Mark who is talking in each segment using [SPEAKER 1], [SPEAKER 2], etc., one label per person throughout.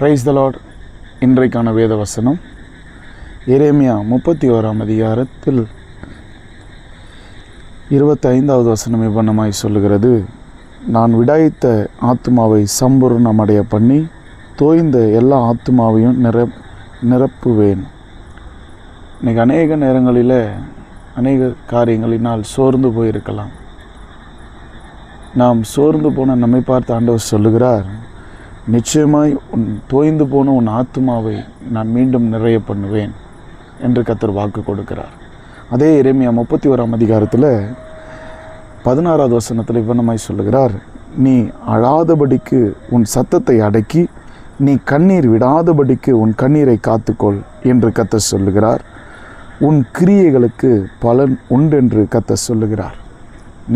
[SPEAKER 1] Praise the Lord. இன்றைக்கான வேத வசனம் எரேமியா 31ஆம் அதிகாரத்தில் 25வது வசனம் இவ்வண்ணமாய் சொல்லுகிறது. நான் விடாய்த்த ஆத்துமாவை சம்பூர்ணமடைய பண்ணி தோய்ந்த எல்லா ஆத்துமாவையும் நிரப்புவேன். இன்றைக்கி அநேக நேரங்களில் அநேக காரியங்களினால் சோர்ந்து போயிருக்கலாம். நாம் சோர்ந்து போன நம்மை பார்த்து ஆண்டவர் சொல்லுகிறார், நிச்சயமாய் தோய்ந்து போன உன் ஆத்துமாவை நான் மீண்டும் நிறைய பண்ணுவேன் என்று கர்த்தர் வாக்கு கொடுக்கிறார். அதே எரேமியா 31ஆம் அதிகாரத்தில் 16வது வசனத்தில் இவ்வண்ணமாய் சொல்லுகிறார், நீ அழாதபடிக்கு உன் சத்தத்தை அடக்கி நீ கண்ணீர் விடாதபடிக்கு உன் கண்ணீரை காத்துக்கொள் என்று கர்த்தர் சொல்லுகிறார். உன் கிரியைகளுக்கு பலன் உண்டென்று கர்த்தர் சொல்லுகிறார்.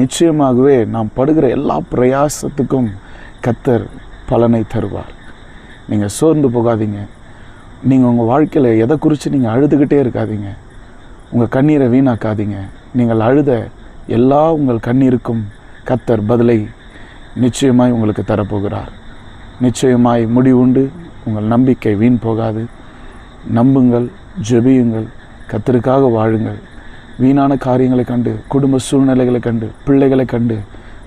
[SPEAKER 1] நிச்சயமாகவே நாம் படுகிற எல்லா பிரயாசத்துக்கும் கர்த்தர் பலனை தருவார். நீங்கள் சோர்ந்து போகாதீங்க. நீங்கள் உங்கள் வாழ்க்கையில் எதை குறித்து நீங்கள் அழுதுகிட்டே இருக்காதீங்க. உங்கள் கண்ணீரை வீணாக்காதீங்க. நீங்கள் அழுத எல்லா உங்கள் கண்ணீருக்கும் கர்த்தர் பதிலை நிச்சயமாய் உங்களுக்கு தரப்போகிறார். நிச்சயமாய் முடிவுண்டு. உங்கள் நம்பிக்கை வீண் போகாது. நம்புங்கள், ஜெபியுங்கள், கர்த்தருக்காக வாழுங்கள். வீணான காரியங்களை கண்டு, குடும்ப சூழ்நிலைகளை கண்டு, பிள்ளைகளை கண்டு,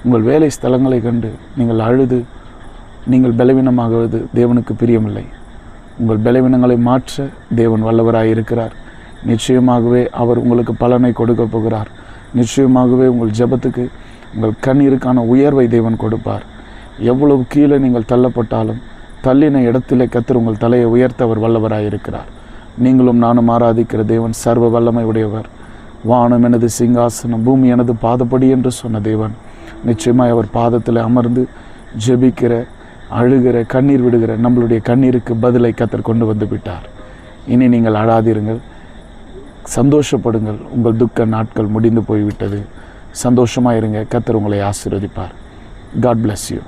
[SPEAKER 1] உங்கள் வேலை ஸ்தலங்களை கண்டு நீங்கள் அழுது நீங்கள் பலவீனமாகுவது தேவனுக்கு பிரியமில்லை. உங்கள் பலவீனங்களை மாற்ற தேவன் வல்லவராய் இருக்கிறார். நிச்சயமாகவே அவர் உங்களுக்கு பலனை கொடுக்க போகிறார். நிச்சயமாகவே உங்கள் ஜெபத்துக்கு, உங்கள் கண்ணீருக்கான உயர்வை தேவன் கொடுப்பார். எவ்வளவு கீழே நீங்கள் தள்ளப்பட்டாலும் தள்ளின இடத்திலே கர்த்தர் உங்கள் தலையை உயர்த்த அவர் வல்லவராய் இருக்கிறார். நீங்களும் நானும் ஆராதிக்கிற தேவன் சர்வ வல்லமை உடையவர். வானம் எனது சிங்காசனம், பூமி எனது பாதப்படி என்று சொன்ன தேவன் நிச்சயமாய் அவர் பாதத்தில் அமர்ந்து ஜெபிக்கிற, அழுகிற, கண்ணீர் விடுகிற நம்மளுடைய கண்ணீருக்கு பதிலை கர்த்தர் கொண்டு வந்து விட்டார். இனி நீங்கள் அழாதிருங்கள், சந்தோஷப்படுங்கள். உங்கள் துக்க நாட்கள் முடிந்து போய்விட்டது. சந்தோஷமாக இருங்க. கர்த்தர் உங்களை ஆசீர்வதிப்பார். God bless you.